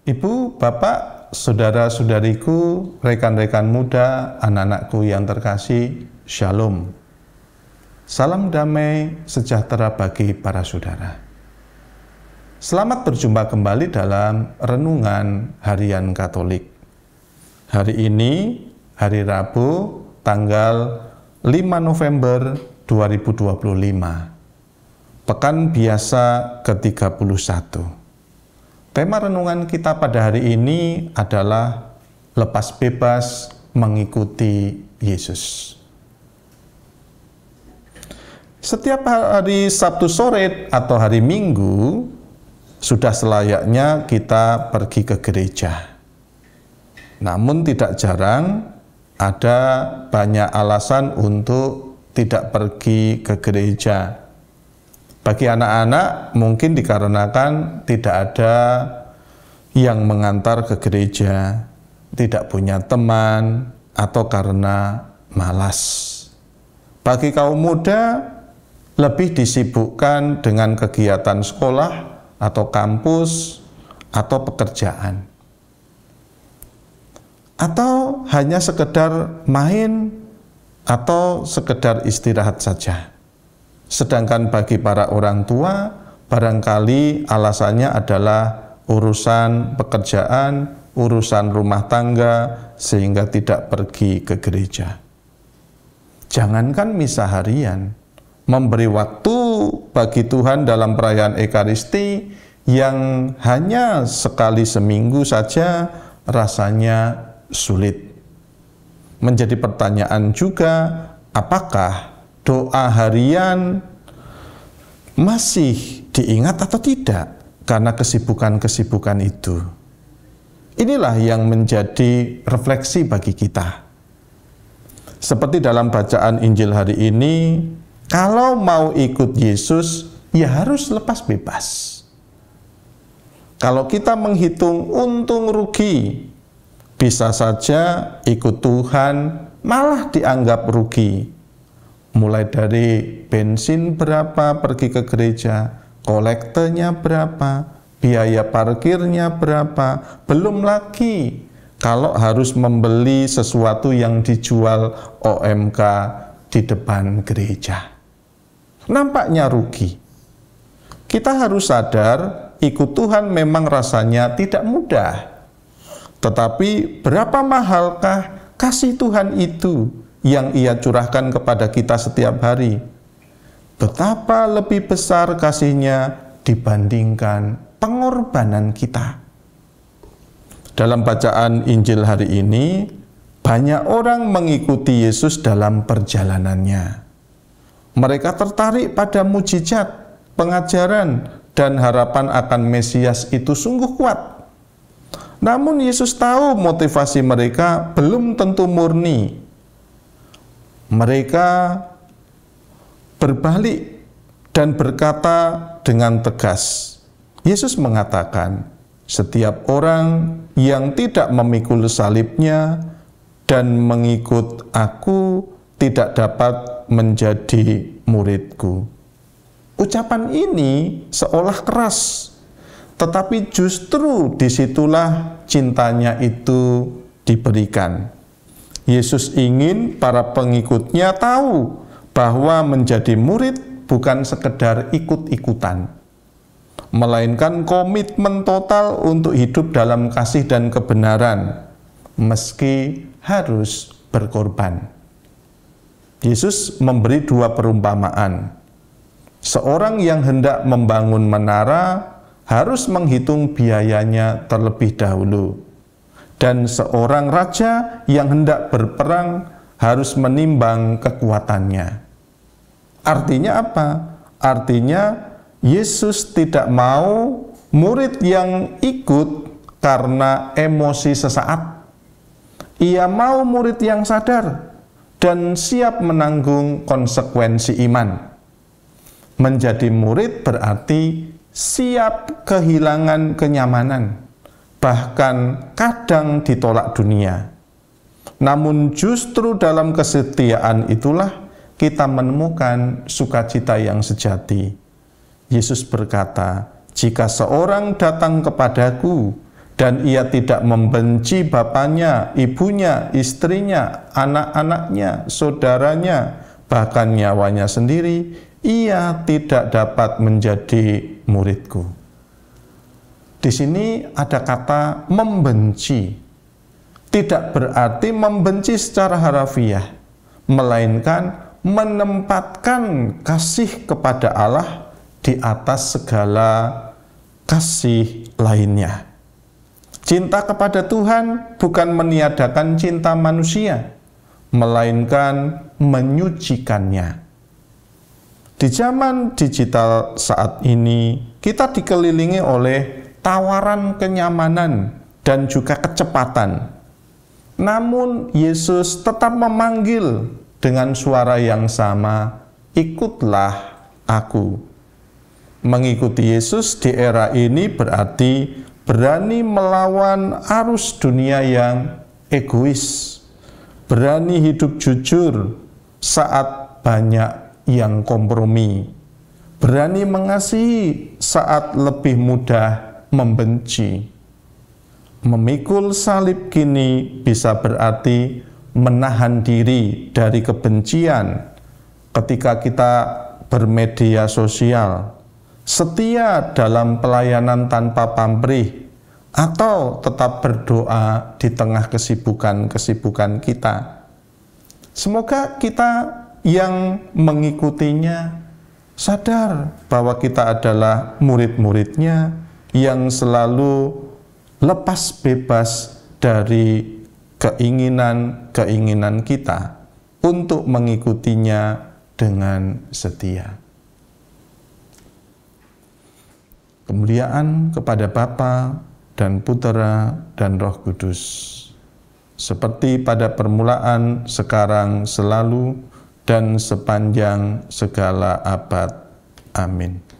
Ibu, Bapak, saudara-saudariku, rekan-rekan muda, anak-anakku yang terkasih, Shalom. Salam damai sejahtera bagi para saudara. Selamat berjumpa kembali dalam Renungan Harian Katolik. Hari ini, hari Rabu, tanggal 5 November 2025. Pekan biasa ke-31. Tema renungan kita pada hari ini adalah lepas bebas mengikuti Yesus. Setiap hari Sabtu sore atau hari Minggu, sudah selayaknya kita pergi ke gereja. Namun tidak jarang ada banyak alasan untuk tidak pergi ke gereja. Bagi anak-anak mungkin dikarenakan tidak ada yang mengantar ke gereja, tidak punya teman, atau karena malas. Bagi kaum muda lebih disibukkan dengan kegiatan sekolah atau kampus atau pekerjaan. Atau hanya sekedar main atau sekedar istirahat saja. Sedangkan bagi para orang tua, barangkali alasannya adalah urusan pekerjaan, urusan rumah tangga, sehingga tidak pergi ke gereja. Jangankan misa harian, memberi waktu bagi Tuhan dalam perayaan Ekaristi yang hanya sekali seminggu saja rasanya sulit. Menjadi pertanyaan juga, apakah doa harian masih diingat atau tidak karena kesibukan-kesibukan itu? Inilah yang menjadi refleksi bagi kita. Seperti dalam bacaan Injil hari ini, kalau mau ikut Yesus, ya harus lepas bebas. Kalau kita menghitung untung rugi, bisa saja ikut Tuhan malah dianggap rugi. Mulai dari bensin berapa pergi ke gereja, kolektenya berapa, biaya parkirnya berapa, belum lagi kalau harus membeli sesuatu yang dijual OMK di depan gereja. Nampaknya rugi. Kita harus sadar, ikut Tuhan memang rasanya tidak mudah. Tetapi berapa mahalkah kasih Tuhan itu yang Ia curahkan kepada kita setiap hari? Betapa lebih besar kasih-Nya dibandingkan pengorbanan kita. Dalam bacaan Injil hari ini, banyak orang mengikuti Yesus dalam perjalanannya. Mereka tertarik pada mujizat, pengajaran, dan harapan akan Mesias itu sungguh kuat. Namun Yesus tahu motivasi mereka belum tentu murni. Mereka berbalik dan berkata dengan tegas. Yesus mengatakan, setiap orang yang tidak memikul salibnya dan mengikut aku tidak dapat menjadi muridku. Ucapan ini seolah keras, tetapi justru disitulah cintanya itu diberikan. Yesus ingin para pengikutnya tahu bahwa menjadi murid bukan sekedar ikut-ikutan, melainkan komitmen total untuk hidup dalam kasih dan kebenaran, meski harus berkorban. Yesus memberi dua perumpamaan. Seorang yang hendak membangun menara harus menghitung biayanya terlebih dahulu. Dan seorang raja yang hendak berperang harus menimbang kekuatannya. Artinya apa? Artinya Yesus tidak mau murid yang ikut karena emosi sesaat. Ia mau murid yang sadar dan siap menanggung konsekuensi iman. Menjadi murid berarti siap kehilangan kenyamanan, bahkan kadang ditolak dunia. Namun justru dalam kesetiaan itulah kita menemukan sukacita yang sejati. Yesus berkata, "Jika seorang datang kepadaku dan ia tidak membenci bapaknya, ibunya, istrinya, anak-anaknya, saudaranya, bahkan nyawanya sendiri, ia tidak dapat menjadi muridku. Di sini ada kata membenci. Tidak berarti membenci secara harafiah, melainkan menempatkan kasih kepada Allah di atas segala kasih lainnya. Cinta kepada Tuhan bukan meniadakan cinta manusia, melainkan menyucikannya. Di zaman digital saat ini, kita dikelilingi oleh tawaran kenyamanan dan juga kecepatan. Namun Yesus tetap memanggil dengan suara yang sama, "Ikutlah aku." Mengikuti Yesus di era ini berarti berani melawan arus dunia yang egois, berani hidup jujur saat banyak yang kompromi, berani mengasihi saat lebih mudah membenci. Memikul salib kini bisa berarti menahan diri dari kebencian ketika kita bermedia sosial, setia dalam pelayanan tanpa pamrih, atau tetap berdoa di tengah kesibukan-kesibukan kita. Semoga kita yang mengikutinya sadar bahwa kita adalah murid-muridnya yang selalu lepas bebas dari keinginan-keinginan kita untuk mengikutinya dengan setia. Kemuliaan kepada Bapa dan Putera dan Roh Kudus, seperti pada permulaan, sekarang, selalu, dan sepanjang segala abad. Amin.